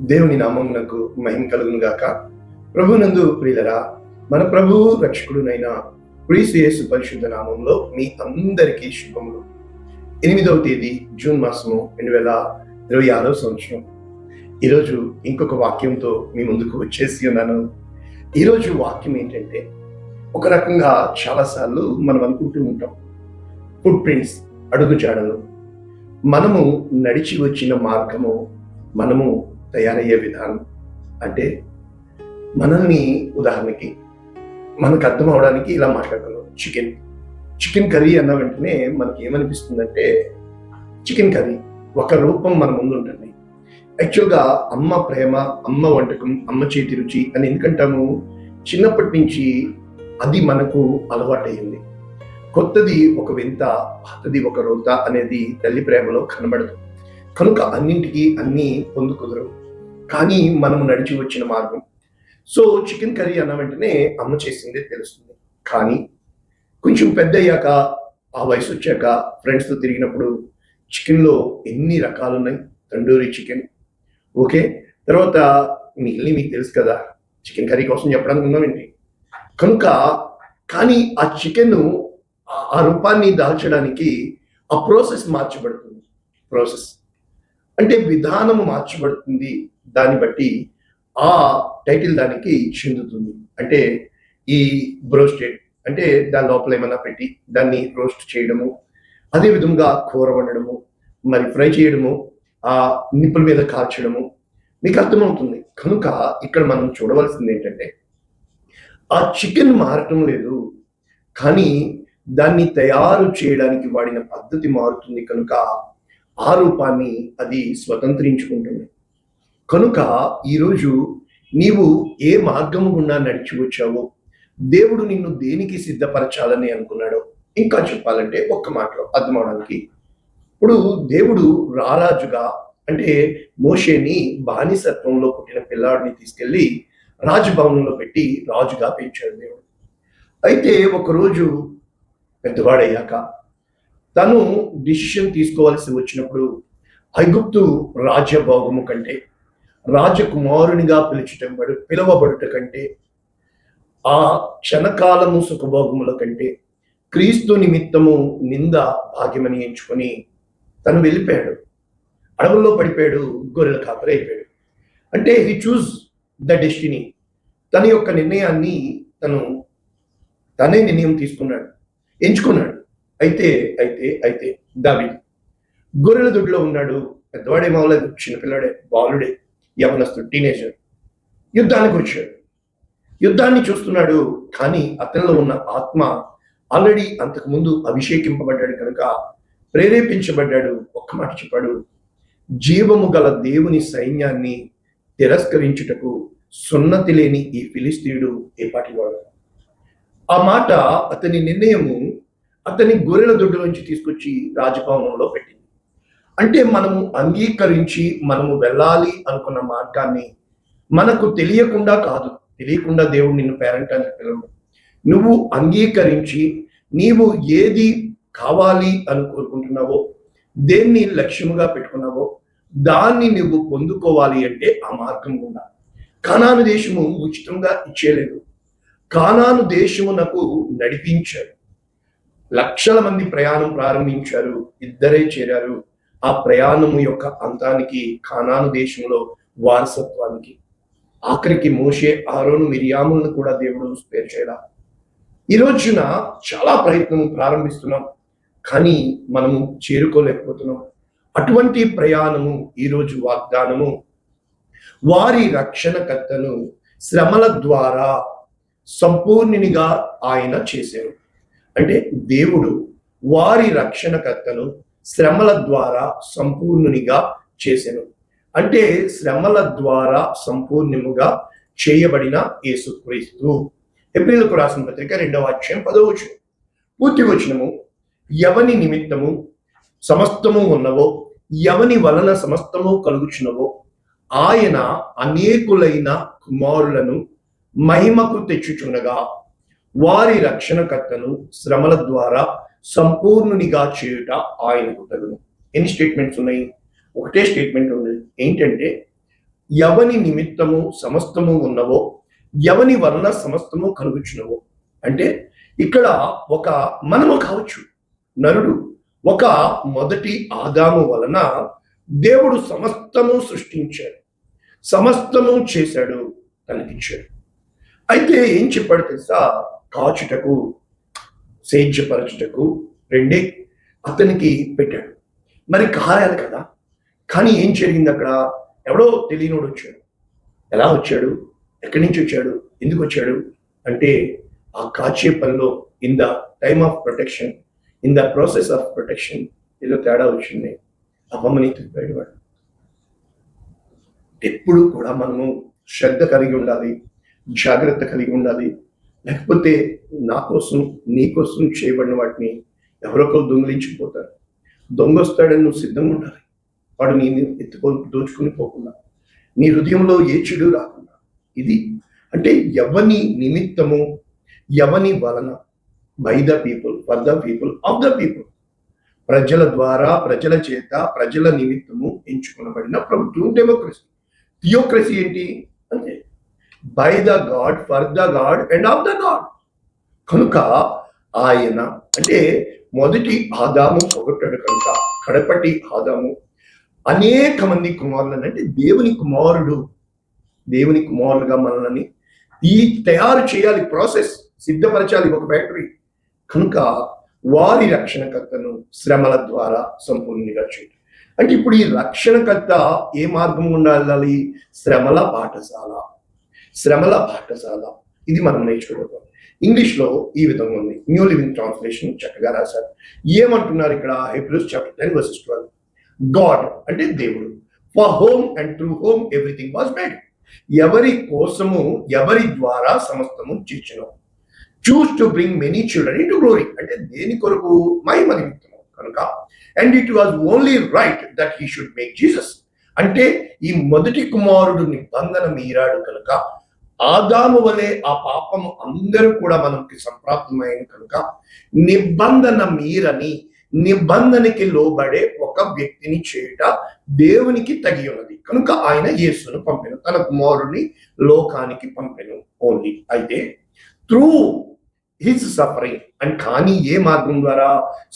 దేవుని నామమునకు మహిమ కలుగును గాక. ప్రభునందు ప్రియులరా, మన ప్రభువు రక్షకుడునైన క్రీస్తు యేసు పరిశుద్ధ నామంలో మీ అందరికీ శుభములు. 8వ తేదీ జూన్ మాసము 2026 సంవత్సరం. ఈరోజు ఇంకొక వాక్యంతో మీ ముందుకు వచ్చేసి ఉన్నాను. ఈరోజు వాక్యం ఏంటంటే, ఒక రకంగా చాలాసార్లు మనం అనుకుంటూ ఉంటాం, ఫుట్ ప్రింట్స్, అడుగుజాడలు, మనము నడిచి వచ్చిన మార్గము, మనము తయారయ్యే విధానం. అంటే మనల్ని ఉదాహరణకి మనకు అర్థం అవడానికి ఇలా మాట్లాడుతున్నాం. చికెన్ కర్రీ అన్న వెంటనే మనకి ఏమనిపిస్తుందంటే, చికెన్ కర్రీ ఒక రూపం మన ముందు ఉంటుంది. యాక్చువల్గా అమ్మ ప్రేమ, అమ్మ వంటకం, అమ్మ చేతి రుచి అని ఎందుకంటాము? చిన్నప్పటి నుంచి అది మనకు అలవాటయ్యింది. కొత్తది ఒక వింత, పాతది ఒక రోత అనేది తల్లి ప్రేమలో కనబడదు. కనుక అన్నింటికి అన్నీ పొందుకుదరు. కానీ మనము నడిచి వచ్చిన మార్గం. సో చికెన్ కర్రీ అన్న వెంటనే అమ్మ చేసిందే తెలుస్తుంది. కానీ కొంచెం పెద్ద అయ్యాక, ఆ వయసు వచ్చాక ఫ్రెండ్స్తో తిరిగినప్పుడు చికెన్లో ఎన్ని రకాలు ఉన్నాయి. తండూరి చికెన్, ఓకే, తర్వాత మిగిలిన మీకు తెలుసు కదా, చికెన్ కర్రీ కోసం చెప్పడానికి ఉన్నామేంటి. కనుక కానీ ఆ చికెన్ ఆ రూపాన్ని దాల్చడానికి ఆ ప్రాసెస్ మార్చబడుతుంది. ప్రాసెస్ అంటే విధానము మార్చబడుతుంది. దాన్ని బట్టి ఆ టైటిల్ దానికి చెందుతుంది. అంటే ఈ బ్రోస్టెడ్ అంటే దాని లోపల ఏమైనా పెట్టి దాన్ని రోస్ట్ చేయడము, అదే విధంగా కూర వండడము, మరి ఫ్రై చేయడము, ఆ నిప్పుల మీద కాల్చడము, మీకు అర్థమవుతుంది. కనుక ఇక్కడ మనం చూడవలసింది ఏంటంటే, ఆ చికెన్ మారటం లేదు, కానీ దాన్ని తయారు చేయడానికి వాడిన పద్ధతి మారుతుంది. కనుక ఆ రూపాన్ని అది స్వతంత్రించుకుంటుంది. కనుక ఈరోజు నీవు ఏ మార్గము గుండా నడిచి వచ్చావో, దేవుడు నిన్ను దేనికి సిద్ధపరచాలని అనుకున్నాడో, ఇంకా చెప్పాలంటే ఒక్క మాటలో అర్థం అవడానికి, ఇప్పుడు దేవుడు రారాజుగా, అంటే మోషేని బానిసత్వంలో పుట్టిన పిల్లాడిని తీసుకెళ్లి రాజభవనంలో పెట్టి రాజుగా పెంచాడు దేవుడు. అయితే ఒకరోజు పెద్దవాడయ్యాక తను డిసిషన్ తీసుకోవాల్సి వచ్చినప్పుడు, ఐగుప్తు రాజ్యభోగము కంటే, రాజకుమారునిగా పిలువబడుట కంటే, ఆ క్షణకాలము సుఖభోగముల కంటే క్రీస్తు నిమిత్తము నింద భాగ్యమని ఎంచుకొని తను వెళ్ళిపోయాడు. అడవుల్లో పడిపోయాడు, గొర్రెల కాపరి అయిపోయాడు. అంటే హీ చూజ్ ద డెస్టినీ. తన యొక్క నిర్ణయాన్ని తనే నిర్ణయం తీసుకున్నాడు, ఎంచుకున్నాడు. అయితే దావీదు గొర్రెల దొడ్లో ఉన్నాడు. పెద్దవాడేమో అవ్వలేదు, చిన్నపిల్లాడే, బాలుడే, యవనస్తుడు, టీనేజర్. యుద్ధానికి వచ్చాడు, యుద్ధాన్ని చూస్తున్నాడు. కానీ అతనిలో ఉన్న ఆత్మ ఆల్రెడీ అంతకుముందు అభిషేకింపబడ్డాడు కనుక ప్రేరేపించబడ్డాడు. ఒక్క మాట చెప్పాడు, జీవము గల దేవుని సైన్యాన్ని తిరస్కరించుటకు సున్నతి లేని ఈ ఫిలిస్తీయుడు ఏపాటివాడు. ఆ మాట అతని నిర్ణయము అతని గొర్రెల దొడ్డు నుంచి తీసుకొచ్చి రాజభవనంలో పెట్టింది. అంటే మనము అంగీకరించి మనము వెళ్ళాలి అనుకున్న మార్గాన్ని, మనకు తెలియకుండా కాదు, తెలియకుండా దేవుడు నిన్ను పేరంటానికి పిలవడు. నువ్వు అంగీకరించి నీవు ఏది కావాలి అని కోరుకుంటున్నావో, దేన్ని లక్ష్యముగా పెట్టుకున్నావో దాన్ని నువ్వు పొందుకోవాలి అంటే ఆ మార్గం గుండా. కానాను దేశము ఉచితంగా ఇచ్చేయలేదు. కానాను దేశమునకు నడిపించారు. లక్షల మంది ప్రయాణం ప్రారంభించారు, ఇద్దరే చేరారు. ఆ ప్రయాణము యొక్క అంతానికి, కానాను దేశంలో వారసత్వానికి, ఆఖరికి మోషే, ఆరోను, మిరియాములను కూడా దేవుడు స్పేర్ చేయాల. ఈ రోజున చాలా ప్రయత్నం ప్రారంభిస్తున్నాం, కానీ మనము చేరుకోలేకపోతున్నాం. అటువంటి ప్రయాణము ఈరోజు వాగ్దానము, వారి రక్షణకర్తను శ్రమల ద్వారా సంపూర్ణునిగా ఆయన చేశారు. అంటే దేవుడు వారి రక్షణకర్తను శ్రమల ద్వారా సంపూర్ణునిగా చేశాను. అంటే శ్రమల ద్వారా సంపూర్ణముగా చేయబడిన యేసుక్రీస్తు. హెబ్రీయులకు రాసిన పత్రిక 2వ అధ్యాయం 10వ వచనం, పూర్తి వచనము, ఎవని నిమిత్తము సమస్తము ఉన్నవో, ఎవని వలన సమస్తము కలుగుచున్నవో, ఆయన అనేకులైన కుమారులను మహిమకు తెచ్చుచుండగా వారి రక్షణకర్తను శ్రమల ద్వారా సంపూర్ణునిగా చేయుట ఆయనకు తగును. ఎన్ని స్టేట్మెంట్స్ ఉన్నాయి? ఒకటే స్టేట్మెంట్ ఉంది. ఏంటంటే, ఎవని నిమిత్తము సమస్తము ఉన్నవో, ఎవని వలన సమస్తము కలుగుచున్నవో. అంటే ఇక్కడ ఒక మనము కావచ్చు, నరుడు ఒక మొదటి ఆదాము వలన దేవుడు సమస్తము సృష్టించాడు, సమస్తము చేశాడు, కనిపించాడు. అయితే ఏం చెప్పాడు తెలుసా? కాచుటకు, సేద్యపరచుటకు రెండే అతనికి పెట్టాడు. మరి కాయాలి కదా. కానీ ఏం జరిగింది అక్కడ? ఎవడో తెలియనోడు వచ్చాడు. ఎలా వచ్చాడు? ఎక్కడి నుంచి వచ్చాడు? ఎందుకు వచ్చాడు అంటే, ఆ కాచే పనిలో in the time of protection, in the process of protection ఏదో తేడా వచ్చింది. అమ్మని తిప్పాడు వాడు. ఎప్పుడు కూడా మనము శ్రద్ధ కలిగి ఉండాలి, జాగ్రత్త కలిగి ఉండాలి. లేకపోతే నా కోసం, నీ కోసం చేయబడిన వాటిని ఎవరొకరు దొంగిలించిపోతారు. దొంగ వస్తాడని నువ్వు సిద్ధంగా ఉండాలి. వాడు నేను దోచుకుని పోకుండా, నీ హృదయంలో ఏ చెడు రాకుండా. ఇది అంటే ఎవని నిమిత్తము, ఎవని వలన, by the people, for the people, of the people. ప్రజల ద్వారా, ప్రజల చేత, ప్రజల నిమిత్తము ఎంచుకునబడిన ప్రభుత్వం డెమోక్రసీ. థియోక్రసీ ఏంటి అంటే by the God, for the God and of the God. కనుక ఆయన అంటే మొదటి ఆదాము పొగట్టాడు కనుక కడపటి ఆదాము అనేక మంది కుమారులను, అంటే దేవుని కుమారుడు, దేవుని కుమారులుగా మనల్ని ఈ తయారు చేయాలి, ప్రాసెస్ సిద్ధపరచాలి, ఒక ఫ్యాక్టరీ. కనుక వారి రక్షణకర్తను శ్రమల ద్వారా సంపూర్ణంగా చేయాలి. అంటే ఇప్పుడు ఈ రక్షణకర్త ఏ మార్గం గుండా వెళ్ళాలి? శ్రమల పాఠశాల, శ్రమల పాఠశాల. ఇది మనం నేర్చుకోగలం. ఇంగ్లీష్లో ఈ విధంగా ఉంది, న్యూ లివింగ్ ట్రాన్స్లేషన్ చక్కగా రాశారు. ఏమంటున్నారు ఇక్కడ? Hebrews chapter 10 verses 12. గాడ్ అంటే దేవుడు, for whom and through whom everything was made. ఎవరి కోసము, ఎవరి ద్వారా సమస్తము చేర్చును. Choose to bring many children in to glory. అంటే దేని కొరకు? మహిమ నిమిత్తము కనుక. And it was only right that he should make Jesus. అంటే ఈ మొదటి కుమారుడు నిబంధన మీరాడు కనుక, ఆదాము వలె ఆ పాపము అందరూ కూడా మనకి సంప్రాప్తమైన కనుక, నిబంధన మీరని, నిబంధనకి లోబడే ఒక వ్యక్తిని చేయుట దేవునికి తగి ఉన్నది. కనుక ఆయన యేసును పంపెను, తన కుమారుని లోకానికి పంపెను ఓన్లీ. అయితే త్రూ హిజ్ సఫరింగ్ అండ్, కానీ ఏ మార్గం ద్వారా?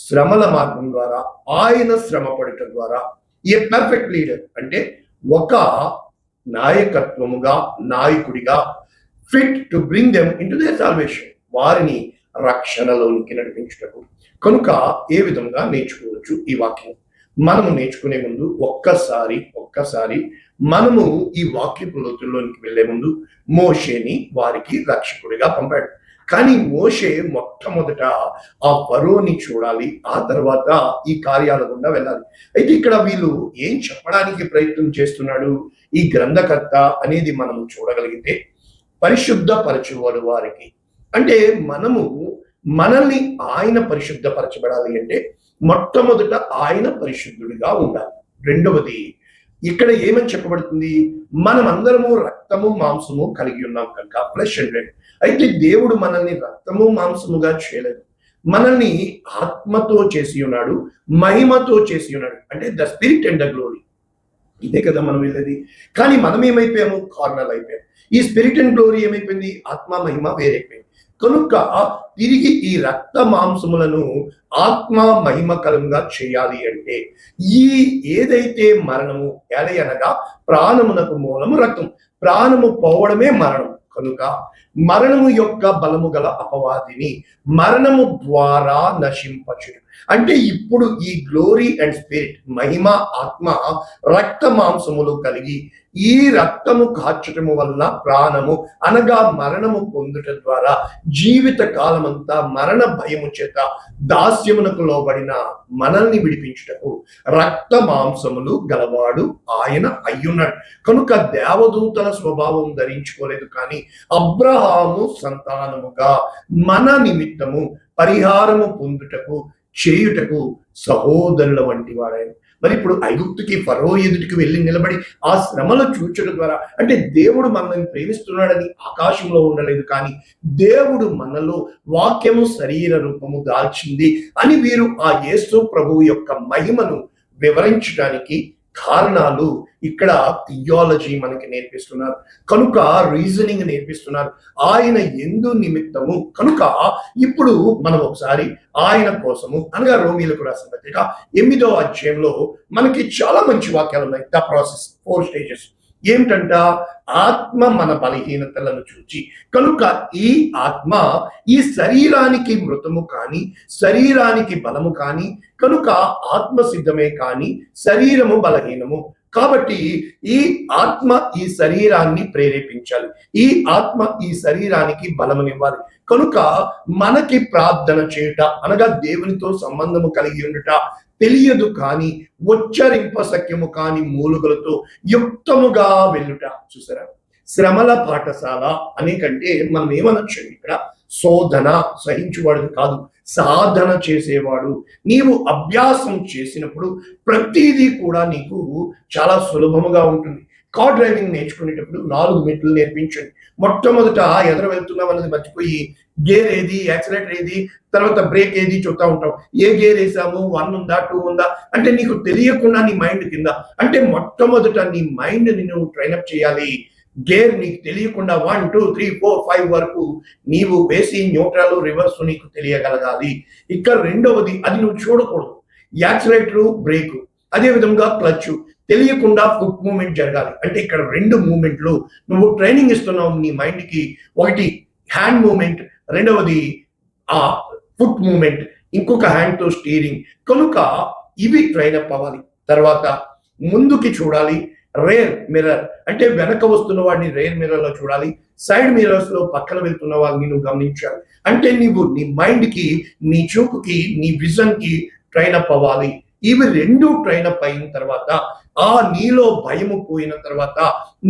శ్రమల మార్గం ద్వారా. ఆయన శ్రమ పడటం ద్వారా ఏ పర్ఫెక్ట్ లీడర్ అంటే ఒక నాయకత్వముగా, నాయకుడిగా fit to bring them in to their salvation, వారిని రక్షణలోనికి నడిపించుటకు. కనుక ఏ విధంగా నేర్చుకోవచ్చు ఈ వాక్యం? మనము నేర్చుకునే ముందు ఒక్కసారి మనము ఈ వాక్యపు లోతుల్లోనికి వెళ్లే ముందు మోషేని వారికి రక్షకుడిగా పంపాడు. కానీ మోషే మొట్టమొదట ఆ ఫరోని చూడాలి, ఆ తర్వాత ఈ కార్యాల గుండా వెళ్ళాలి. అయితే ఇక్కడ వీళ్ళు ఏం చెప్పడానికి ప్రయత్నం చేస్తున్నాడు ఈ గ్రంథకర్త అనేది మనము చూడగలిగితే, పరిశుద్ధపరచువాడు వారికి. అంటే మనల్ని ఆయన పరిశుద్ధపరచబడాలి అంటే మొట్టమొదట ఆయన పరిశుద్ధుడిగా ఉండాలి. రెండవది ఇక్కడ ఏమని చెప్పబడుతుంది? మనమందరము రక్తము మాంసము కలిగి ఉన్నాం కనుక, ఫ్లెష్ అండ్ బ్లడ్. అయితే దేవుడు మనల్ని రక్తము మాంసముగా చేయలేదు, మనల్ని ఆత్మతో చేసి ఉన్నాడు, మహిమతో చేసి ఉన్నాడు. అంటే the spirit and the glory. ఇదే కదా మనం వెళ్ళేది. కానీ మనం ఏమైపోయాము? కార్నల్ అయిపోయాము. ఈ స్పిరిట్ అండ్ గ్లోరీ ఏమైపోయింది? ఆత్మ మహిమ వేరైపోయింది. కనుక తిరిగి ఈ రక్త మాంసములను ఆత్మ మహిమకరంగా చేయాలి అంటే ఈ ఏదైతే మరణము, అనగా ప్రాణమునకు మూలము రక్తం, ప్రాణము పోవడమే మరణం. కనుక మరణము యొక్క బలము గల అపవాదిని మరణము ద్వారా నశింపచు. అంటే ఇప్పుడు ఈ గ్లోరీ అండ్ స్పిరిట్, మహిమ, ఆత్మ, రక్త మాంసములు కలిగి ఈ రక్తము కార్చటము వల్ల ప్రాణము అనగా మరణము పొందుట ద్వారా జీవిత కాలమంతా మరణ భయము చేత దాస్యమునకు లోబడిన మనల్ని విడిపించుటకు రక్త మాంసములు గలవాడు ఆయన అయ్యున్నాడు. కనుక దేవదూతల స్వభావం ధరించుకోలేదు, కానీ అబ్రహాము సంతానముగా మన నిమిత్తము పరిహారము పొందుటకు చేయుటకు సహోదరుల వంటి వాడాయన. మరి ఇప్పుడు ఐగుప్తుకి, ఫరో ఎదుటికి వెళ్ళి నిలబడి ఆ శ్రమలు చూచడం ద్వారా, అంటే దేవుడు మనల్ని ప్రేమిస్తున్నాడని ఆకాశంలో ఉండలేదు, కానీ దేవుడు మనలో వాక్యము శరీర రూపము దాల్చింది అని వీరు ఆ యేసు ప్రభువు యొక్క మహిమను వివరించడానికి కారణాలు ఇక్కడ థియాలజీ మనకి నేర్పిస్తున్నారు, కనుక రీజనింగ్ నేర్పిస్తున్నారు. ఆయన ఎందు నిమిత్తము కనుక ఇప్పుడు మనం ఒకసారి ఆయన కోసము అనగా రోమీలకు రాసిన పత్రిక 8వ అధ్యాయంలో మనకి చాలా మంచి వాక్యాలు ఉన్నాయి. ద ప్రాసెస్ 4 స్టేజెస్ ఏమిటంట? ఆత్మ మన బలహీనతలను చూచి, కనుక ఈ ఆత్మ ఈ శరీరానికి మృతము కాని శరీరానికి బలము కాని, కనుక ఆత్మ సిద్ధమే కాని శరీరము బలహీనము. కాబట్టి ఈ ఆత్మ ఈ శరీరాన్ని ప్రేరేపించాలి, ఈ ఆత్మ ఈ శరీరానికి బలమునివ్వాలి. కనుక మనకి ప్రార్థన చేయుట అనగా దేవునితో సంబంధము కలిగి ఉండుట తెలియదు కానీ ఉచ్చరింప సఖ్యము కాని మూలుగులతో యుక్తముగా వెళ్ళుట. చూసారా, శ్రమల పాఠశాల అనే కంటే మనం ఏమనొచ్చు ఇక్కడ? శోధన సహించువాడు కాదు, సాధన చేసేవాడు. నీవు అభ్యాసం చేసినప్పుడు ప్రతిదీ కూడా నీకు చాలా సులభముగా ఉంటుంది. కార్ డ్రైవింగ్ నేర్చుకునేటప్పుడు 4 మెట్లు నేర్పించండి. మొట్టమొదట ఎదురు వెళ్తున్నాం అన్నది మర్చిపోయి గేర్ ఏది, యాక్సిలేటర్ ఏది, తర్వాత బ్రేక్ ఏది చూస్తూ ఉంటాం. ఏ గేర్ వేసాము, 1 ఉందా 2 ఉందా అంటే నీకు తెలియకుండా నీ మైండ్ కింద, అంటే మొట్టమొదట నీ మైండ్ ని నువ్వు ట్రైనప్ చేయాలి. గేర్ నీకు తెలియకుండా 1 2 3 4 5 వరకు నీవు వేసి న్యూట్రల్ రివర్స్ నీకు తెలియగలగాలి. ఇక్కడ రెండవది అది నువ్వు చూడకూడదు. యాక్సిలేటర్, బ్రేక్, అదే విధంగా క్లచ్ తెలియకుండా ఫుట్ మూమెంట్ జరగాలి. అంటే ఇక్కడ 2 మూమెంట్లు నువ్వు ట్రైనింగ్ ఇస్తున్నావు నీ మైండ్ కి. ఒకటి హ్యాండ్ మూమెంట్, రెండవది ఆ ఫుట్ మూమెంట్, ఇంకొక హ్యాండ్ తో స్టీరింగ్. కనుక ఇవి ట్రైన్ అప్ అవ్వాలి. తర్వాత ముందుకి చూడాలి, రేర్ మిర్రర్ అంటే వెనక వస్తున్న వాడిని రేర్ మిర్రర్ లో చూడాలి, సైడ్ మిర్రర్స్ లో పక్కన వెళ్తున్న వాళ్ళని నువ్వు గమనించాలి. అంటే నీవు నీ మైండ్ కి, నీ చూపుకి, నీ విజన్ కి ట్రైన్ అప్ అవ్వాలి. ఇవి 2 ట్రైన్ అప్ అయిన తర్వాత, ఆ నీలో భయము పోయిన తర్వాత,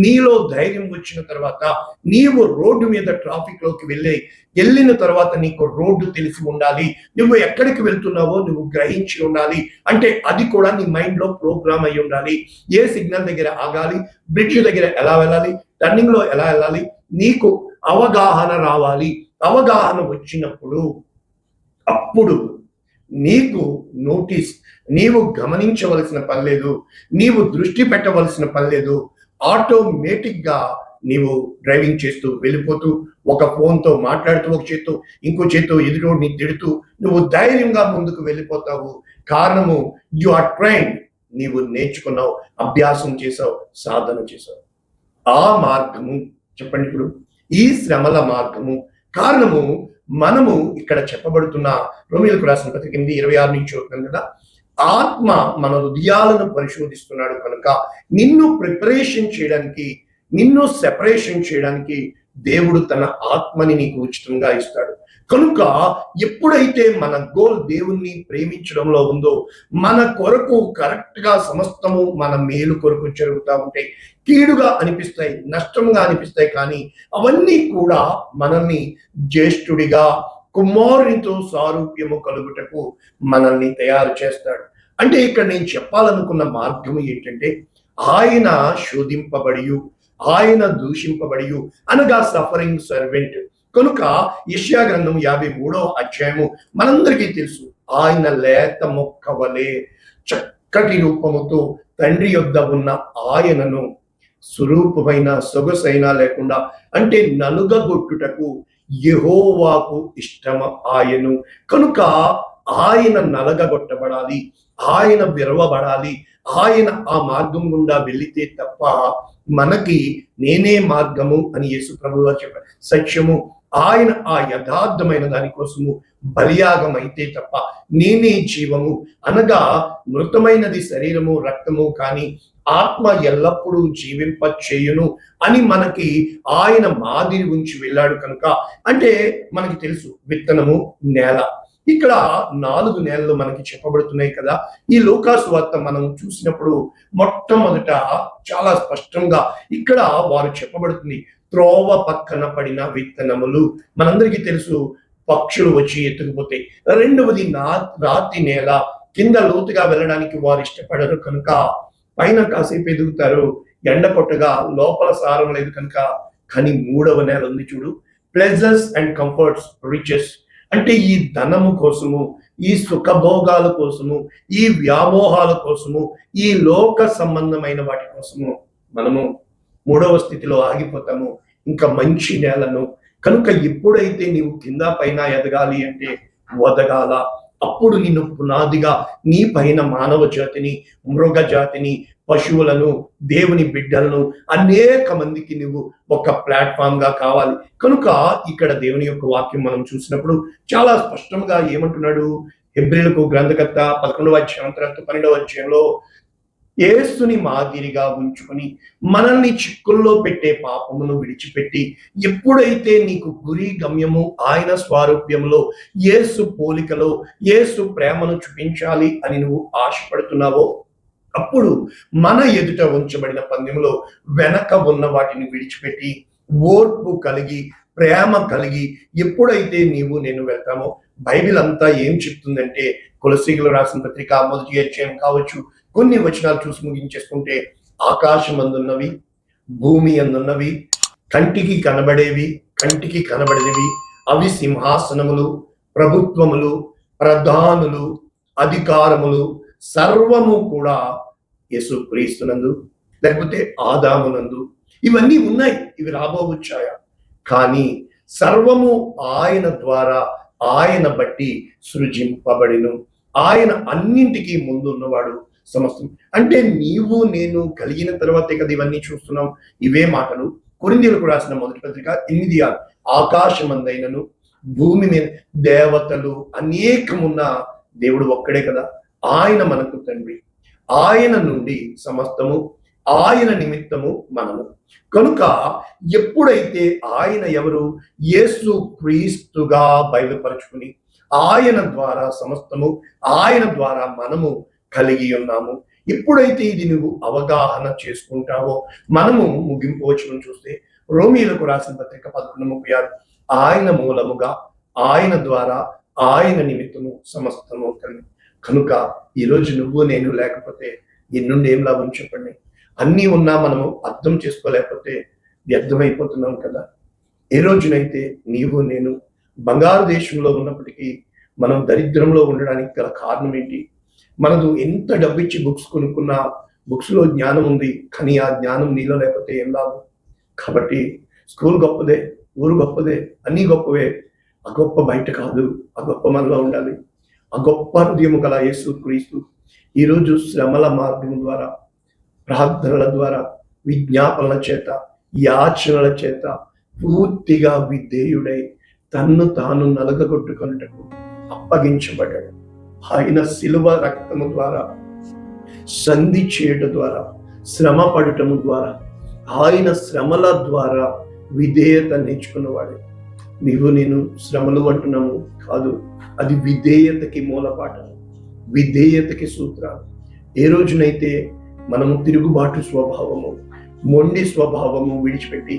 నీలో ధైర్యం వచ్చిన తర్వాత, నీవు రోడ్డు మీద ట్రాఫిక్ లోకి వెళ్ళిన తర్వాత నీకు రోడ్డు తెలిసి ఉండాలి, నువ్వు ఎక్కడికి వెళ్తున్నావో నువ్వు గ్రహించి ఉండాలి. అంటే అది కూడా నీ మైండ్ లో ప్రోగ్రామ్ అయి ఉండాలి. ఏ సిగ్నల్ దగ్గర ఆగాలి, బ్రిడ్జ్ దగ్గర ఎలా వెళ్ళాలి, టర్నింగ్ లో ఎలా వెళ్ళాలి, నీకు అవగాహన రావాలి. అవగాహన వచ్చినప్పుడు అప్పుడు నీకు నోటీస్, నీవు గమనించవలసిన పని లేదు, నీవు దృష్టి పెట్టవలసిన పని లేదు. ఆటోమేటిక్ గా నీవు డ్రైవింగ్ చేస్తూ వెళ్ళిపోతూ, ఒక ఫోన్తో మాట్లాడుతూ, ఒక చేత్తో ఇంకో చేత్తో ఎదురోడిని తిడుతూ నువ్వు ధైర్యంగా ముందుకు వెళ్ళిపోతావు. కారణము యు ఆర్ ట్రైన్డ్, నీవు నేర్చుకున్నావు, అభ్యాసం చేసావు, సాధన చేసావు. ఆ మార్గము చెప్పండి ఇప్పుడు, ఈ శ్రమల మార్గము. కారణము మనము ఇక్కడ చెప్పబడుతున్న రోమీయులకు రాసిన పత్రిక 8:26 నుంచి చూస్తున్నాం కదా, ఆత్మ మన హృదయాలను పరిశోధిస్తున్నాడు కనుక నిన్ను ప్రిపరేషన్ చేయడానికి, నిన్ను సెపరేషన్ చేయడానికి దేవుడు తన ఆత్మని నీకు ఉచితంగా ఇస్తాడు. కనుక ఎప్పుడైతే మన గోల్ దేవుణ్ణి ప్రేమించడంలో ఉందో, మన కొరకు కరెక్ట్ గా సమస్తము మన మేలు కొరకు జరుగుతూ ఉంటాయి. కీడుగా అనిపిస్తాయి, నష్టంగా అనిపిస్తాయి, కానీ అవన్నీ కూడా మనల్ని జ్యేష్ఠుడిగా, కుమారునితో సారూప్యము కలుగుటకు మనల్ని తయారు చేస్తాడు. అంటే ఇక్కడ నేను చెప్పాలనుకున్న మార్గము ఏంటంటే, ఆయన శోధింపబడి, ఆయన దూషింపబడి అనగా సఫరింగ్ సర్వెంట్. కనుక యెషయా గ్రంథం 53వ అధ్యాయము మనందరికీ తెలుసు. ఆయన లేత మొక్క వలె చక్కటి రూపముతో తండ్రి యొద్ద ఉన్న ఆయనను స్వరూపమైన సొగసైనా లేకుండా, అంటే నలుగగొట్టుటకు యెహోవాకు ఇష్టమ ఆయను. కనుక ఆయన నలగగొట్టబడాలి, ఆయన విరవబడాలి, ఆయన ఆ మార్గం గుండా వెళితే తప్ప మనకి నేనే మార్గము అని యేసు ప్రభువు చెప్పారు, సత్యము. ఆయన ఆ యథార్థమైన దానికోసము బలియాగం అయితే తప్ప నేనే జీవము అనగా మృతమైనది శరీరము రక్తము, కానీ ఆత్మ ఎల్లప్పుడూ జీవింప చేయును అని మనకి ఆయన మాదిరి ఉంచి వెళ్ళాడు. కనుక అంటే మనకి తెలుసు విత్తనము, నేల. ఇక్కడ 4 నేలలు మనకి చెప్పబడుతున్నాయి కదా. ఈ లూకాసు వార్త మనం చూసినప్పుడు మొట్టమొదట చాలా స్పష్టంగా ఇక్కడ వారు చెప్పబడుతుంది, త్రోవ పక్కన పడిన విత్తనములు. మనందరికీ తెలుసు పక్షులు వచ్చి ఎత్తుకుపోతాయి. రెండవది రాతి నేల, కింద లోతుగా వెళ్ళడానికి వారు ఇష్టపడరు కనుక పైన కాసేపు ఎదుగుతారు, ఎండ కొట్టగా లోపల సారం లేదు కనుక. కానీ 3వ నేల ఉంది చూడు, ప్లెజర్స్ అండ్ కంఫర్ట్స్, రిచెస్. అంటే ఈ ధనము కోసము, ఈ సుఖభోగాల కోసము, ఈ వ్యామోహాల కోసము, ఈ లోక సంబంధమైన వాటి కోసము మనము మూడవ స్థితిలో ఆగిపోతాము. ఇంకా మంచి నేలను కనుక ఎప్పుడైతే నీవు కింద పైన ఎదగాలి అంటే వదగాల. అప్పుడు నిన్ను పునాదిగా నీ పైన మానవ జాతిని, మృగ జాతిని, పశువులను, దేవుని బిడ్డలను అనేక మందికి నువ్వు ఒక ప్లాట్ఫామ్ గా కావాలి. కనుక ఇక్కడ దేవుని యొక్క వాక్యం మనం చూసినప్పుడు చాలా స్పష్టంగా ఏమంటున్నాడు? హెబ్రీలకు గ్రంథకర్త 11వ అధ్యాయం 12వ అధ్యాయంలో యేసుని మాదిరిగా ఉంచుకొని మనల్ని చిక్కుల్లో పెట్టే పాపమును విడిచిపెట్టి ఎప్పుడైతే నీకు గురి గమ్యము ఆయన స్వారూప్యంలో, యేసు పోలికలో, యేసు ప్రేమను చూపించాలి అని నువ్వు ఆశపడుతున్నావో అప్పుడు మన ఎదుట ఉంచబడిన పందెంలో వెనక ఉన్న వాటిని విడిచిపెట్టి ఓర్పు కలిగి, ప్రేమ కలిగి ఎప్పుడైతే నీవు నేను వెళ్తామో, బైబిల్ అంతా ఏం చెప్తుందంటే, కొలసీయులకు రాసిన పత్రిక 1వ అధ్యాయం కావచ్చు, కొన్ని వచనాలు చూసి ముగించేసుకుంటే, ఆకాశం అందున్నవి, భూమి అందున్నవి, కంటికి కనబడేవి, కంటికి కనబడనివి, అవి సింహాసనములు, ప్రభుత్వములు, ప్రధానులు, అధికారములు సర్వము కూడా యేసుక్రీస్తునందు లేకపోతే ఆదామునందు ఇవన్నీ ఉన్నాయి. ఇవి రాబోవచ్చాయా? కానీ సర్వము ఆయన ద్వారా, ఆయన బట్టి సృజింపబడిను. ఆయన అన్నింటికీ ముందు ఉన్నవాడు సమస్తం. అంటే నీవు నేను కలిగిన తర్వాతే కదా ఇవన్నీ చూస్తున్నాం. ఇవే మాటలు కొరింథీయులకు రాసిన మొదటి పత్రిక 8:6. ఆకాశమందైనను భూమి మీద దేవతలు అనేకమున్న దేవుడు ఒక్కడే కదా. ఆయన మనకు తండ్రి, ఆయన నుండి సమస్తము, ఆయన నిమిత్తము మనము. కనుక ఎప్పుడైతే ఆయన ఎవరు? యేసు క్రీస్తుగా బయలుపరుచుకుని ఆయన ద్వారా సమస్తము, ఆయన ద్వారా మనము కలిగి ఉన్నాము. ఎప్పుడైతే ఇది నువ్వు అవగాహన చేసుకుంటావో, మనము ముగింపు వచనం చూస్తే రోమీయులకు రాసిన పత్రిక 11:36, ఆయన మూలముగా, ఆయన ద్వారా, ఆయన నిమిత్తము సమస్తము కలిగి. కనుక ఈరోజు నువ్వు నేను లేకపోతే ఎన్నుండి ఏం లాభం చెప్పండి? అన్నీ ఉన్నా మనము అర్థం చేసుకోలేకపోతే వ్యర్థమైపోతున్నాం కదా. ఏ రోజునైతే నీవు నేను బంగారు దేశంలో ఉన్నప్పటికీ మనం దరిద్రంలో ఉండడానికి గల కారణం ఏంటి? మనకు ఎంత డబ్బిచ్చి బుక్స్ కొనుక్కున్నా, బుక్స్ లో జ్ఞానం ఉంది, కానీ ఆ జ్ఞానం నీలో లేకపోతే ఏం లాభం? కాబట్టి స్కూల్ గొప్పదే, ఊరు గొప్పదే, అన్నీ గొప్పవే. ఆ గొప్ప బయట కాదు, ఆ గొప్ప మనలో ఉండాలి. ఆ గొప్ప హృదయము గల యేసు క్రీస్తు ఈరోజు శ్రమల మార్గం ద్వారా, ప్రార్థనల ద్వారా, విజ్ఞాపనల చేత, యాచనల చేత పూర్తిగా విధేయుడై తన్ను తాను నలగగొట్టుకొనుటకు అప్పగించబడ్డాడు. ఆయన శిలువ రక్తము ద్వారా, సంధి చేయడం ద్వారా, శ్రమ పడటము ద్వారా, ఆయన శ్రమల ద్వారా విధేయత నేర్చుకున్నవాడే. నీవు నేను శ్రమలు అంటున్నాము కాదు, అది విధేయతకి మూలపాఠం, విధేయతకి సూత్రాలు. ఏ రోజునైతే మనము తిరుగుబాటు స్వభావము, మొండి స్వభావము విడిచిపెట్టి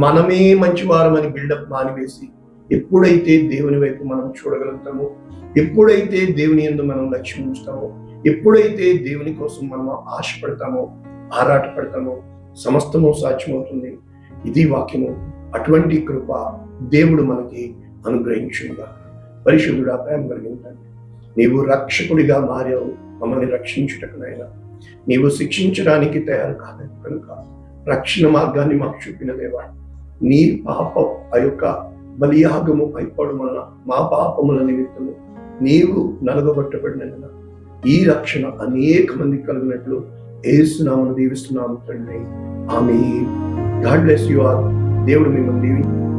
మనమే మంచివారమని బిల్డప్ మానివేసి ఎప్పుడైతే దేవుని వైపు మనం చూడగలుగుతామో, ఎప్పుడైతే దేవుని యందు మనం లక్ష్యం ఉంచుతామో, ఎప్పుడైతే దేవుని కోసం మనం ఆశపడతామో, ఆరాటపడతామో, సమస్తము సాధ్యమవుతుంది. ఇది వాక్యము. అటువంటి కృప దేవుడు మనకి అనుగ్రహించుగా. పరిశుద్ధుడా, ప్రేమ కలిగిన తండ్రి, నీవు రక్షకుడిగా మారావు మమ్మల్ని రక్షించుటకు నాయనా. నీవు శిక్షించడానికి తయారు కాలేదు కనుక రక్షణ మార్గాన్ని మాకు చూపిన దేవా, నీ పాపం ఆ యొక్క బలియాగము అయిపోవడం వలన మా పాపముల నిమిత్తము నీవు నలగబట్టబడిన ఈ రక్షణ అనేక మంది కలిగినట్లు యేసునామమున దీవిస్తున్నాము తండ్రి. ఆమేన్. God bless you all. దేవుడు మిమ్మల్ని దీవించును.